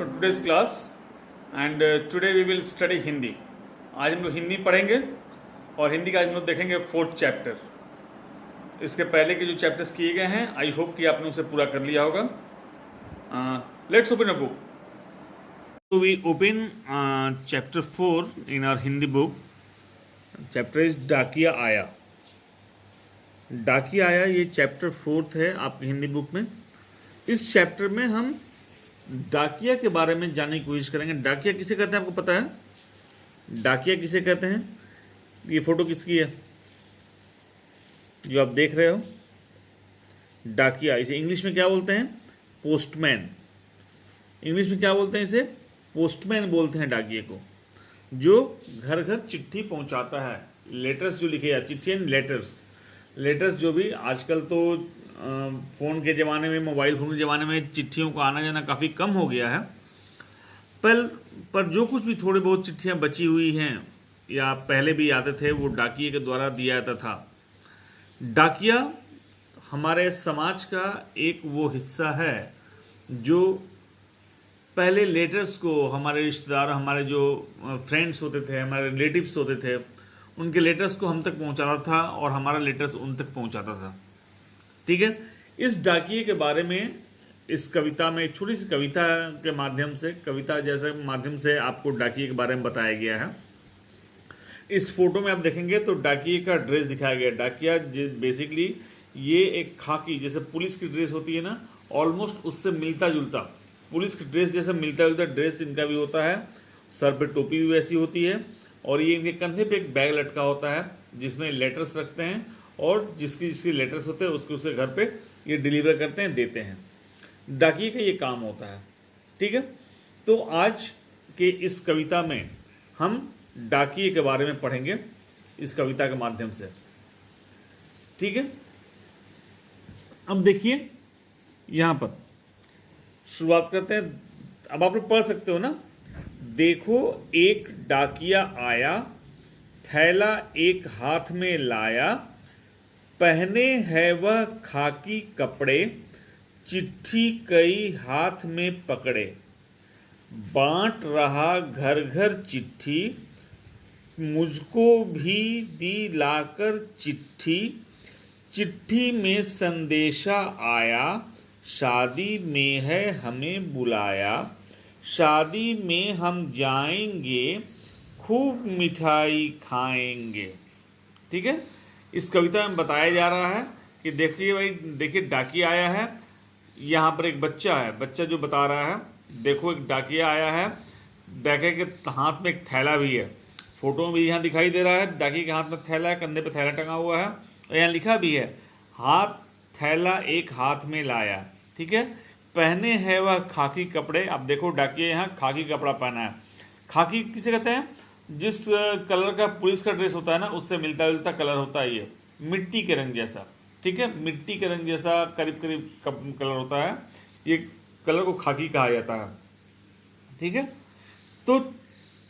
for today's class and today we will study Hindi. आज हम लोग हिंदी पढ़ेंगे और हिंदी का आज हम लोग देखेंगे 4th चैप्टर। इसके पहले के जो चैप्टर्स किए गए हैं आई होप कि आपने उसे पूरा कर लिया होगा। Let's open a book. So we open chapter 4 in our Hindi book. Chapter is डाकिया आया। डाकिया आया ये चैप्टर 4th है आपकी हिंदी बुक में। इस चैप्टर में हम डाकिया के बारे में जानने की कोशिश करेंगे। डाकिया किसे कहते हैं आपको पता है? डाकिया किसे कहते हैं? ये फोटो किसकी है जो आप देख रहे हो? डाकिया, इसे इंग्लिश में क्या बोलते हैं? पोस्टमैन। इंग्लिश में क्या बोलते हैं इसे? पोस्टमैन बोलते हैं डाकिये को, जो घर घर चिट्ठी पहुंचाता है। लेटर्स जो लिखे जाते, चिट्ठी एंड लेटर्स जो भी आजकल तो फ़ोन के ज़माने में, मोबाइल फ़ोन के ज़माने में चिट्ठियों का आना जाना काफ़ी कम हो गया है। पर जो कुछ भी थोड़े बहुत चिट्ठियाँ बची हुई हैं या पहले भी आते थे, वो डाकिये के द्वारा दिया जाता था। डाकिया हमारे समाज का एक वो हिस्सा है जो पहले लेटर्स को हमारे रिश्तेदार, हमारे जो फ्रेंड्स होते थे, हमारे रिलेटिव्स होते थे, उनके लेटर्स को हम तक पहुंचाता था और हमारा लेटर्स उन तक पहुंचाता था। ठीक है। इस डाकिये के बारे में इस कविता में, एक छोटी सी कविता के माध्यम से, कविता जैसे माध्यम से आपको डाकिये के बारे में बताया गया है। इस फोटो में आप देखेंगे तो डाकिये का ड्रेस दिखाया गया है। डाकिया बेसिकली ये एक खाकी, जैसे पुलिस की ड्रेस होती है ना, ऑलमोस्ट उससे मिलता जुलता, पुलिस की ड्रेस जैसे मिलता जुलता ड्रेस इनका भी होता है। सर पे टोपी भी वैसी होती है और ये इनके कंधे पे एक बैग लटका होता है जिसमें लेटर्स रखते हैं और जिसकी लेटर्स होते हैं उसके घर पे ये डिलीवर करते हैं, देते हैं। डाकिये का ये काम होता है। ठीक है। तो आज के इस कविता में हम डाकिये के बारे में पढ़ेंगे इस कविता के माध्यम से। ठीक है। अब देखिए यहाँ पर शुरुआत करते हैं। अब आप लोग पढ़ सकते हो ना। देखो एक डाकिया आया, थैला एक हाथ में लाया, पहने है वह खाकी कपड़े, चिट्ठी कई हाथ में पकड़े, बांट रहा घर घर चिट्ठी, मुझको भी दी लाकर चिट्ठी, चिट्ठी में संदेशा आया, शादी में है हमें बुलाया, शादी में हम जाएंगे, खूब मिठाई खाएंगे। ठीक है। इस कविता में बताया जा रहा है कि देखिए भाई, देखिए डाकिया आया है। यहाँ पर एक बच्चा है, बच्चा जो बता रहा है, देखो एक डाकिया आया है, डाकिया के हाथ में एक थैला भी है। फोटो में भी यहाँ दिखाई दे रहा है, डाकिये के हाथ में थैला है, कंधे पे थैला टंगा हुआ है और यहाँ लिखा भी है, हाथ थैला एक हाथ में लाया। ठीक है। पहने है वह खाकी कपड़े। अब देखो डाकिया यहाँ खाकी कपड़ा पहना है। खाकी किसे कहते हैं? जिस कलर का पुलिस का ड्रेस होता है ना, उससे मिलता जुलता कलर होता है ये, मिट्टी के रंग जैसा। ठीक है। मिट्टी के रंग जैसा करीब करीब कलर होता है, ये कलर को खाकी कहा जाता है। ठीक है। तो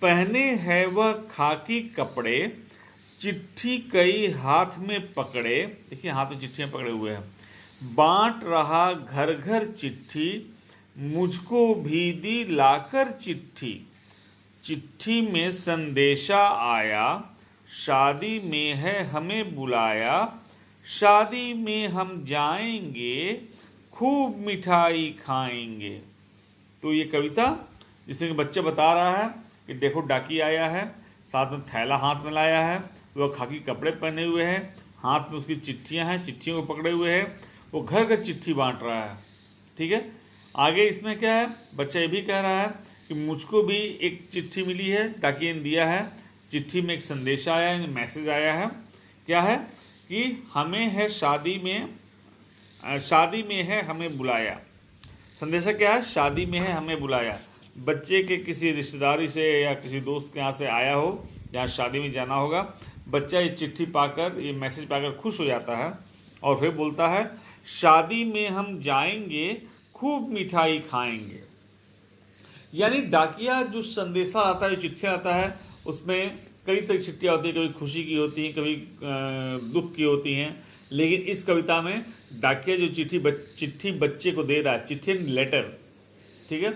पहने है वह खाकी कपड़े, चिट्ठी कई हाथ में पकड़े, देखिए हाथ में चिट्ठियां पकड़े हुए हैं, बांट रहा घर घर चिट्ठी, मुझको भी दी लाकर चिट्ठी, चिट्ठी में संदेशा आया, शादी में है हमें बुलाया, शादी में हम जाएंगे, खूब मिठाई खाएंगे। तो ये कविता जिसमें बच्चा बता रहा है कि देखो डाकिया आया है, साथ में थैला हाथ में लाया है, वह खाकी कपड़े पहने हुए हैं, हाथ में उसकी चिट्ठियां हैं, चिट्ठियों को पकड़े हुए हैं, वो घर घर चिट्ठी बांट रहा है। ठीक है। आगे इसमें क्या है, बच्चा ये भी कह रहा है कि मुझको भी एक चिट्ठी मिली है, डाकिये ने दिया है, चिट्ठी में एक संदेश आया है, मैसेज आया है। क्या है कि हमें है शादी में है हमें बुलाया। संदेशा क्या है? शादी में है हमें बुलाया। बच्चे के किसी रिश्तेदारी से या किसी दोस्त के यहाँ से आया हो, जहाँ शादी में जाना होगा, बच्चा ये चिट्ठी पाकर, ये मैसेज पाकर खुश हो जाता है और फिर बोलता है, शादी में हम जाएंगे, खूब मिठाई खाएंगे। यानी डाकिया जो संदेशा आता है, चिट्ठियाँ आता है, उसमें कई तरह की चिट्ठियाँ होती हैं, कभी खुशी की होती हैं, कभी दुख की होती हैं। लेकिन इस कविता में डाकिया जो चिट्ठी बच्चे को दे रहा है, चिट्ठी लेटर, ठीक है,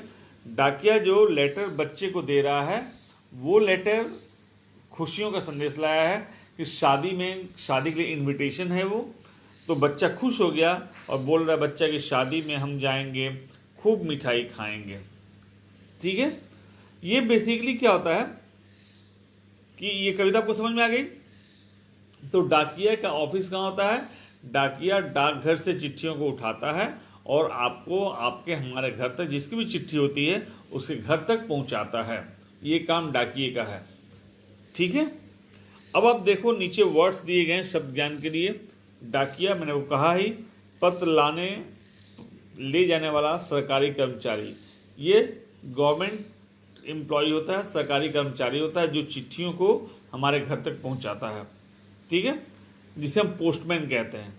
डाकिया जो लेटर बच्चे को दे रहा है वो लेटर खुशियों का संदेश लाया है कि शादी के लिए इनविटेशन है वो। तो बच्चा खुश हो गया और बोल रहा है बच्चा कि शादी में हम जाएंगे, खूब मिठाई खाएंगे। ठीक है, ये बेसिकली क्या होता है कि ये कविता आपको समझ में आ गई। तो डाकिया का ऑफिस कहाँ होता है? डाकिया डाकघर से चिट्ठियों को उठाता है और आपको आपके हमारे घर तक जिसकी भी चिट्ठी होती है उसके घर तक पहुंचाता है। ये काम डाकिये का है। ठीक है, अब आप देखो नीचे वर्ड्स दिए गए हैं शब्द ज्ञान के लिए। डाकिया मैंने वो कहा ही, पत्र लाने ले जाने वाला सरकारी कर्मचारी, ये गवर्नमेंट एम्प्लॉय होता है, सरकारी कर्मचारी होता है जो चिट्ठियों को हमारे घर तक पहुंचाता है। ठीक है, जिसे हम पोस्टमैन कहते हैं।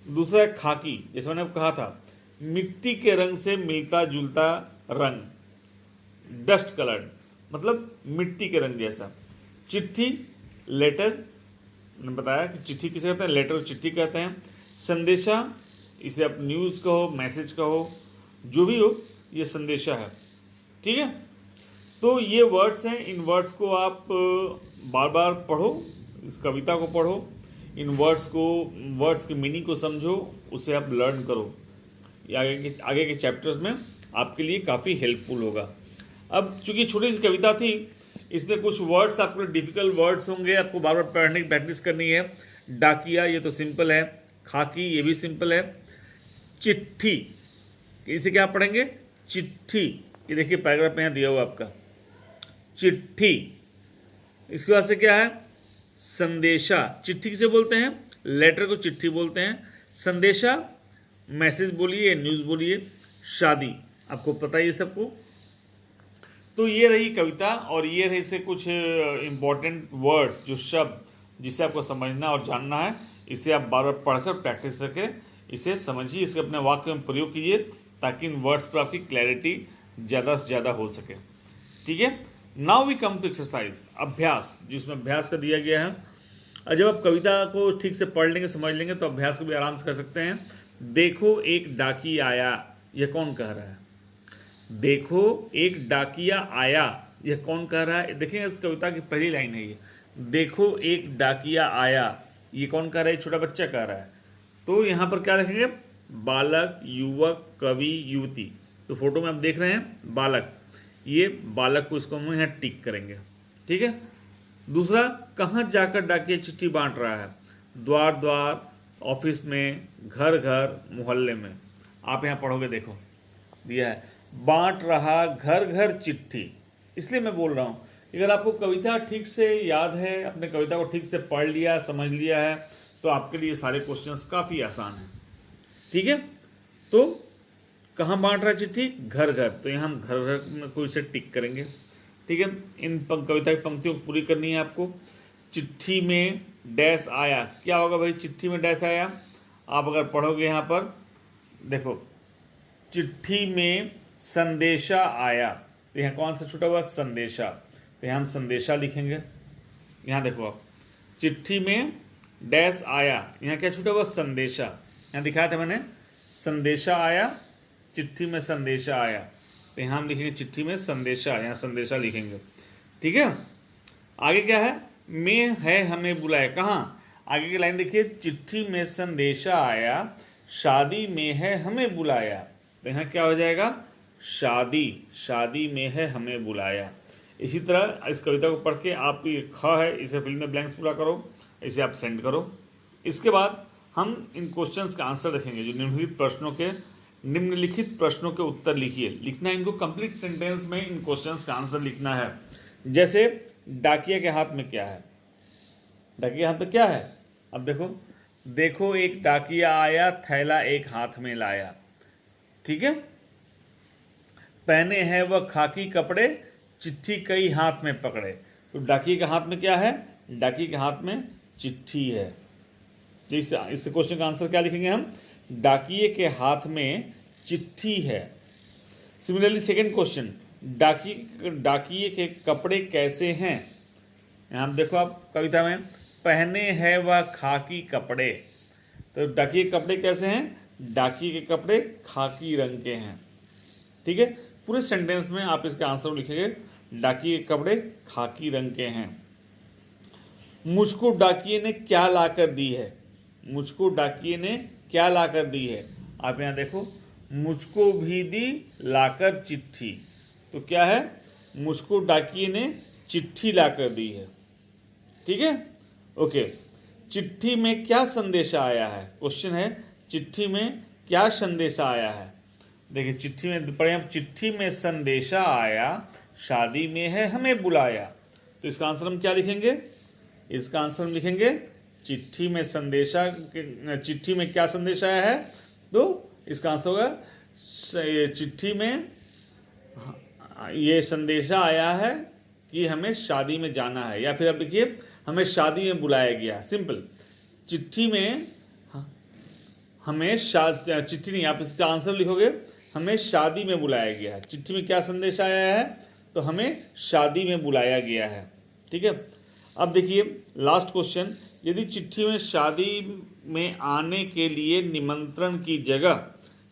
दूसरा है खाकी, जैसे मैंने कहा था मिट्टी के रंग से मिलता जुलता रंग, डस्ट कलर्ड, मतलब मिट्टी के रंग जैसा। चिट्ठी, लेटर, मैंने बताया कि चिट्ठी किसे कहते हैं, लेटर को चिट्ठी कहते हैं। संदेशा, इसे आप न्यूज़ कहो, मैसेज कहो, जो भी हो, ये संदेशा है। ठीक है, तो ये वर्ड्स हैं। इन वर्ड्स को आप बार बार पढ़ो, इस कविता को पढ़ो, इन वर्ड्स की मीनिंग को समझो, उसे आप लर्न करो। ये आगे के चैप्टर्स में आपके लिए काफ़ी हेल्पफुल होगा। अब चूंकि छोटी सी कविता थी, इसमें कुछ वर्ड्स आपको डिफिकल्ट वर्ड्स होंगे, आपको बार बार पढ़ने की प्रैक्टिस करनी है। डाकिया, ये तो सिंपल है। खाकी, ये भी सिंपल है। चिट्ठी, इसे क्या पढ़ेंगे? चिट्ठी। ये देखिए पैराग्राफ में यहाँ दिया हुआ आपका, चिट्ठी। इसके बाद से क्या है? संदेशा। चिट्ठी किसे बोलते हैं? लेटर को चिट्ठी बोलते हैं। संदेशा, मैसेज बोलिए, न्यूज़ बोलिए। शादी, आपको पता ही है सबको। तो ये रही कविता और ये रही से कुछ इंपॉर्टेंट वर्ड्स, जो शब्द जिसे आपको समझना और जानना है। इसे आप बार बार पढ़कर प्रैक्टिस करके इसे समझिए, इसे अपने वाक्य में प्रयोग कीजिए ताकि इन वर्ड्स पर आपकी क्लैरिटी ज़्यादा से ज़्यादा हो सके। ठीक है, now we come to exercise, अभ्यास, जिसमें अभ्यास का दिया गया है। और जब आप कविता को ठीक से पढ़ लेंगे, समझ लेंगे, तो अभ्यास को भी आराम से कर सकते हैं। देखो एक डाकी आया, यह कौन कह रहा है? देखो एक डाकिया आया, यह कौन कह रहा है? देखिए इस कविता की पहली लाइन है ये, देखो एक डाकिया आया, ये कौन कह रहा है? छोटा बच्चा कह रहा है। तो यहाँ पर क्या लिखेंगे? बालक, युवक, कवि, युवती। तो फोटो में आप देख रहे हैं बालक, ये बालक को इसको हम यहाँ टिक करेंगे। ठीक है, दूसरा, कहाँ जाकर डाकिया चिट्ठी बांट रहा है? द्वार द्वार, ऑफिस में, घर घर, मोहल्ले में। आप यहाँ पढ़ोगे, देखो दिया है बांट रहा घर घर चिट्ठी। इसलिए मैं बोल रहा हूँ, अगर आपको कविता ठीक से याद है, अपने कविता को ठीक से पढ़ लिया, समझ लिया है, तो आपके लिए सारे क्वेश्चंस काफ़ी आसान हैं। ठीक है, तो कहाँ बांट रहा चिट्ठी? घर घर। तो यहाँ हम घर घर में कोई से टिक करेंगे। ठीक है, इन कविता की पंक्तियों को पूरी करनी है आपको। चिट्ठी में डैश आया, क्या होगा भाई? चिट्ठी में डैश आया। आप अगर पढ़ोगे यहाँ पर देखो, चिट्ठी में संदेशा आया, तो यहाँ कौन सा छूटा हुआ? संदेशा। तो यहाँ हम संदेशा लिखेंगे। यहाँ देखो आप, चिट्ठी में डैश आया, यहाँ क्या छूटा हुआ? संदेशा। यहाँ दिखाया था मैंने, संदेशा आया, चिट्ठी में संदेशा आया। तो यहाँ हम लिखेंगे चिट्ठी में संदेशा, यहाँ संदेशा लिखेंगे। ठीक है, आगे क्या है? में है हमें बुलाया, कहाँ? आगे की लाइन देखिए, चिट्ठी में संदेशा आया, शादी में है हमें बुलाया। तो यहाँ क्या हो जाएगा? शादी, शादी में है हमें बुलाया। इसी तरह इस कविता को पढ़ के आप ये ख है, इसे फिल में ब्लैंक्स पूरा करो, इसे आप सेंड करो। इसके बाद हम इन क्वेश्चंस का आंसर रखेंगे, जो निम्नलिखित प्रश्नों के उत्तर लिखिए। लिखना है इनको कंप्लीट सेंटेंस में, इन क्वेश्चंस का आंसर लिखना है। जैसे डाकिया के हाथ में क्या है? डाकिया के हाथ में क्या है? अब देखो, देखो एक डाकिया आया, थैला एक हाथ में लाया। ठीक है, पहने हैं वह खाकी कपड़े, चिट्ठी कई हाथ में पकड़े। तो डाकिये के हाथ में क्या है? डाकिये के हाथ में चिट्ठी है। तो इस क्वेश्चन का आंसर क्या लिखेंगे हम? डाकिये के हाथ में चिट्ठी है। सिमिलरली सेकंड क्वेश्चन, डाकिये के कपड़े कैसे हैं? यहाँ देखो आप कविता में, पहने हैं वह खाकी कपड़े। तो डाकिये के कपड़े कैसे हैं? डाकिये के कपड़े खाकी रंग के हैं। ठीक है, पूरे सेंटेंस में आप इसका आंसर लिखेंगे डाकिये के कपड़े खाकी रंग के हैं। मुझको डाकिये ने क्या लाकर दी है, मुझको डाकिये ने क्या लाकर दी है। आप यहाँ देखो, मुझको भी दी लाकर चिट्ठी, तो क्या है, मुझको डाकिये ने चिट्ठी लाकर दी है। ठीक है, ओके। चिट्ठी में क्या संदेशा आया है, क्वेश्चन है चिट्ठी में क्या संदेशा आया है। देखिए चिट्ठी में पढ़े हम, चिट्ठी में संदेशा आया, शादी में है हमें बुलाया। तो इसका आंसर हम क्या लिखेंगे, इसका आंसर हम लिखेंगे चिट्ठी में संदेशा, चिट्ठी में क्या संदेश आया है, तो इसका आंसर होगा चिट्ठी में ये संदेशा आया है कि हमें शादी में जाना है, या फिर आप लिखिए हमें शादी में बुलाया गया। सिंपल, चिट्ठी में हमें चिट्ठी नहीं, आप इसका आंसर लिखोगे हमें शादी में बुलाया गया है। चिट्ठी में क्या संदेश आया है, तो हमें शादी में बुलाया गया है। ठीक है, अब देखिए लास्ट क्वेश्चन, यदि चिट्ठी में शादी में आने के लिए निमंत्रण की जगह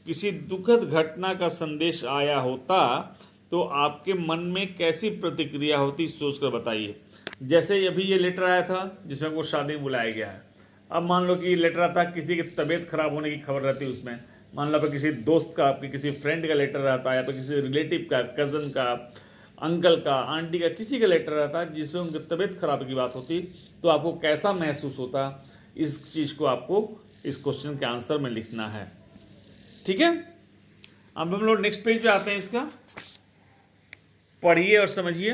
किसी दुखद घटना का संदेश आया होता तो आपके मन में कैसी प्रतिक्रिया होती, सोचकर बताइए। जैसे अभी ये लेटर आया था जिसमें आपको शादी में बुलाया गया है। अब मान लो कि लेटर आता, किसी की तबीयत खराब होने की खबर रहती है उसमें, मान लो आपके किसी दोस्त का, आपके किसी फ्रेंड का लेटर रहता है, या फिर किसी रिलेटिव का, कज़न का, अंकल का, आंटी का, किसी का लेटर रहता है जिसमें उनकी तबीयत खराब की बात होती, तो आपको कैसा महसूस होता, इस चीज़ को आपको इस क्वेश्चन के आंसर में लिखना है। ठीक है, अब हम लोग नेक्स्ट पेज पे आते हैं। इसका पढ़िए और समझिए।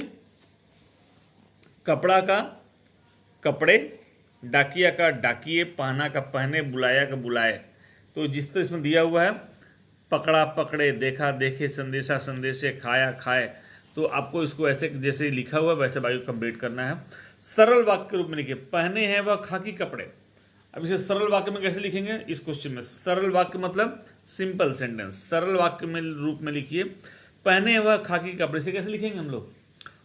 कपड़ा का कपड़े, डाकिया का डाकिए, पहना का पहने, बुलाया का बुलाए। तो जिस तरह इसमें दिया हुआ है, पकड़ा पकड़े, देखा देखे, संदेशा संदेशे, खाया खाए, तो आपको इसको ऐसे जैसे लिखा हुआ है वैसे वाक्य कंप्लीट करना है। सरल वाक्य के रूप में लिखिए, पहने हैं वह खाकी कपड़े। अब इसे सरल वाक्य में कैसे लिखेंगे, इस क्वेश्चन में सरल वाक्य मतलब सिंपल सेंटेंस, सरल वाक्य में रूप में लिखिए, पहने हैं वह खाकी कपड़े। से कैसे लिखेंगे हम लोग,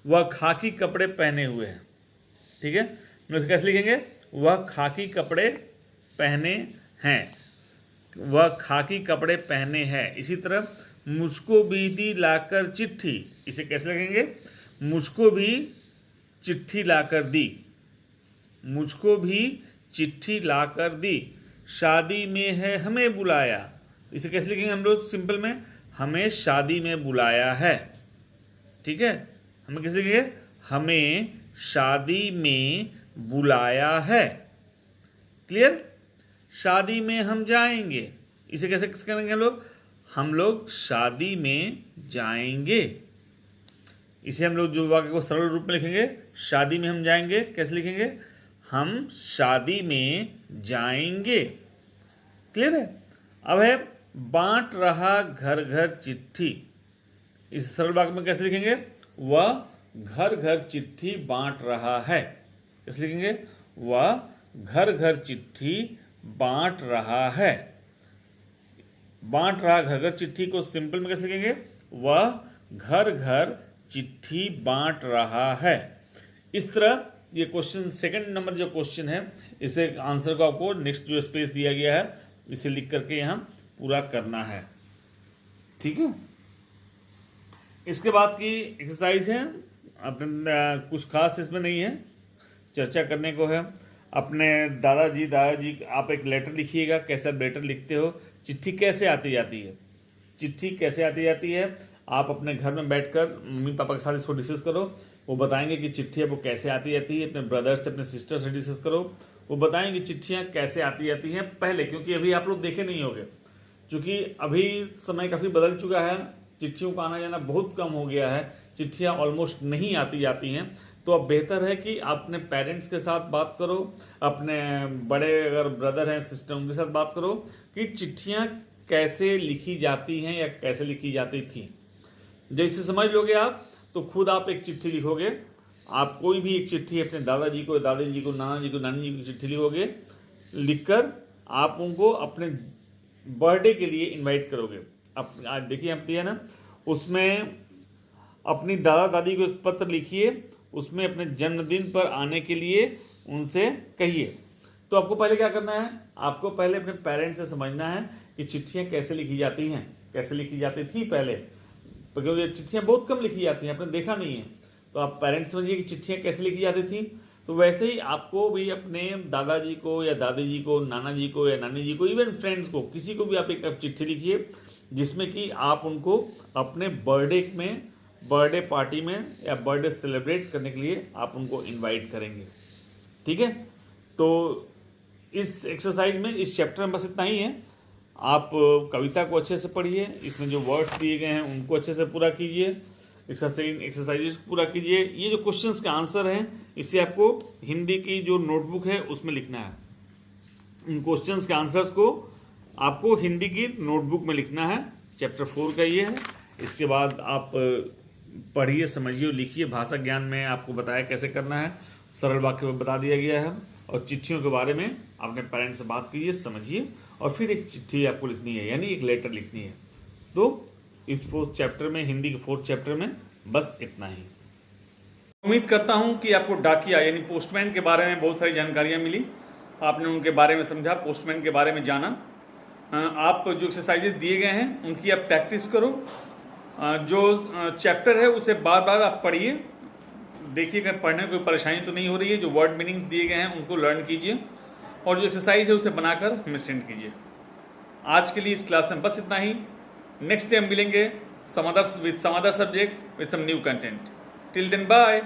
वह खाकी कपड़े पहने हुए हैं। ठीक है, हम कैसे लिखेंगे, वह खाकी कपड़े पहने हैं, वह खाकी कपड़े पहने हैं। इसी तरह मुझको भी दी लाकर चिट्ठी, इसे कैसे लिखेंगे, मुझको भी चिट्ठी लाकर दी, मुझको भी चिट्ठी लाकर दी। शादी में है हमें बुलाया, इसे कैसे लिखेंगे हम लोग सिंपल में, हमें शादी में बुलाया है। ठीक है, हमें कैसे लिखेंगे, हमें शादी में बुलाया है। क्लियर, शादी में हम जाएंगे, इसे कैसे करेंगे हम लोग शादी में जाएंगे। इसे हम लोग जो वाक्य को सरल रूप में लिखेंगे, शादी में हम जाएंगे, कैसे लिखेंगे, हम शादी में जाएंगे। क्लियर है। अब है बांट रहा घर घर चिट्ठी, इस सरल वाक्य में कैसे लिखेंगे, वह घर घर चिट्ठी बांट रहा है। कैसे लिखेंगे, वह घर घर चिट्ठी बांट रहा है। बांट रहा घर घर चिट्ठी को सिंपल में कैसे लिखेंगे, वह घर घर चिट्ठी बांट रहा है। इस तरह ये क्वेश्चन, सेकंड नंबर जो क्वेश्चन है, इसे आंसर को आपको नेक्स्ट जो स्पेस दिया गया है इसे लिख करके यहाँ पूरा करना है। ठीक है, इसके बाद की एक्सरसाइज है, अपने कुछ खास इसमें नहीं है, चर्चा करने को है। अपने दादाजी आप एक लेटर लिखिएगा, कैसा लेटर लिखते हो, चिट्ठी कैसे आती जाती है, चिट्ठी कैसे आती जाती है, आप अपने घर में बैठकर मम्मी पापा के साथ इसको डिस्कस करो, वो बताएंगे कि चिट्ठी वो कैसे आती जाती है। अपने ब्रदर से, अपने सिस्टर से डिस्कस करो, वो बताएंगे चिट्ठियाँ कैसे आती जाती हैं पहले, क्योंकि अभी आप लोग देखे नहीं होंगे, क्योंकि अभी समय काफ़ी बदल चुका है, चिट्ठियों का आना जाना बहुत कम हो गया है, चिट्ठियाँ ऑलमोस्ट नहीं आती जाती हैं। तो अब बेहतर है कि आप अपने पेरेंट्स के साथ बात करो, अपने बड़े अगर ब्रदर हैं सिस्टर उनके साथ बात करो कि चिट्ठियाँ कैसे लिखी जाती हैं या कैसे लिखी जाती थी। जब इसे समझ लोगे आप तो खुद आप एक चिट्ठी लिखोगे। आप कोई भी एक चिट्ठी अपने दादाजी को, दादी को, नाना जी को, नानी जी की चिट्ठी लिखोगे, लिखकर आप उनको अपने बर्थडे के लिए इनवाइट करोगे। अब आज देखिए आप दिया ना, उसमें अपनी दादा दादी को एक पत्र लिखिए, उसमें अपने जन्मदिन पर आने के लिए उनसे कहिए। तो आपको पहले क्या करना है, आपको पहले अपने पेरेंट्स से समझना है कि चिट्ठियाँ कैसे लिखी जाती हैं, कैसे लिखी जाती थी पहले। तो क्योंकि चिट्ठियाँ बहुत कम लिखी जाती हैं, आपने देखा नहीं है। तो आप पेरेंट्स समझिए कि चिट्ठियाँ कैसे लिखी जाती थी। तो वैसे ही आपको भी अपने दादाजी को या दादी जी को, नाना जी को या नानी जी को, इवन फ्रेंड्स को, किसी को भी आप एक चिट्ठी लिखिए जिसमें कि आप उनको अपने बर्थडे में, बर्थडे पार्टी में या बर्थडे सेलिब्रेट करने के लिए आप उनको इनवाइट करेंगे। ठीक है, तो इस एक्सरसाइज में, इस चैप्टर में बस इतना ही है। आप कविता को अच्छे से पढ़िए, इसमें जो वर्ड्स दिए गए हैं उनको अच्छे से पूरा कीजिए, एक्सरसाइजेस पूरा कीजिए। ये जो क्वेश्चंस के आंसर हैं इसे आपको हिंदी की जो नोटबुक है उसमें लिखना है। इन क्वेश्चंस के आंसर्स को आपको हिंदी की नोटबुक में लिखना है। चैप्टर 4 का ये है। इसके बाद आप पढ़िए, समझिए और लिखिए। भाषा ज्ञान में आपको बताया कैसे करना है, सरल वाक्य में बता दिया गया है। और चिट्ठियों के बारे में अपने पेरेंट्स से बात कीजिए, समझिए, और फिर एक चिट्ठी आपको लिखनी है, यानी एक लेटर लिखनी है। तो इस 4th चैप्टर में, हिंदी के 4th चैप्टर में बस इतना ही। उम्मीद करता हूं कि आपको डाकिया यानी पोस्टमैन के बारे में बहुत सारी जानकारियां मिली, आपने उनके बारे में समझा, पोस्टमैन के बारे में जाना। आप जो एक्सरसाइजेस दिए गए हैं उनकी आप प्रैक्टिस करो। जो चैप्टर है उसे बार बार आप पढ़िए, देखिए अगर पढ़ने में कोई परेशानी तो नहीं हो रही है। जो वर्ड मीनिंग्स दिए गए हैं उनको लर्न कीजिए और जो एक्सरसाइज है उसे बनाकर हमें सेंड कीजिए। आज के लिए इस क्लास में बस इतना ही। नेक्स्ट टाइम मिलेंगे some other subject with some new content. Till then bye.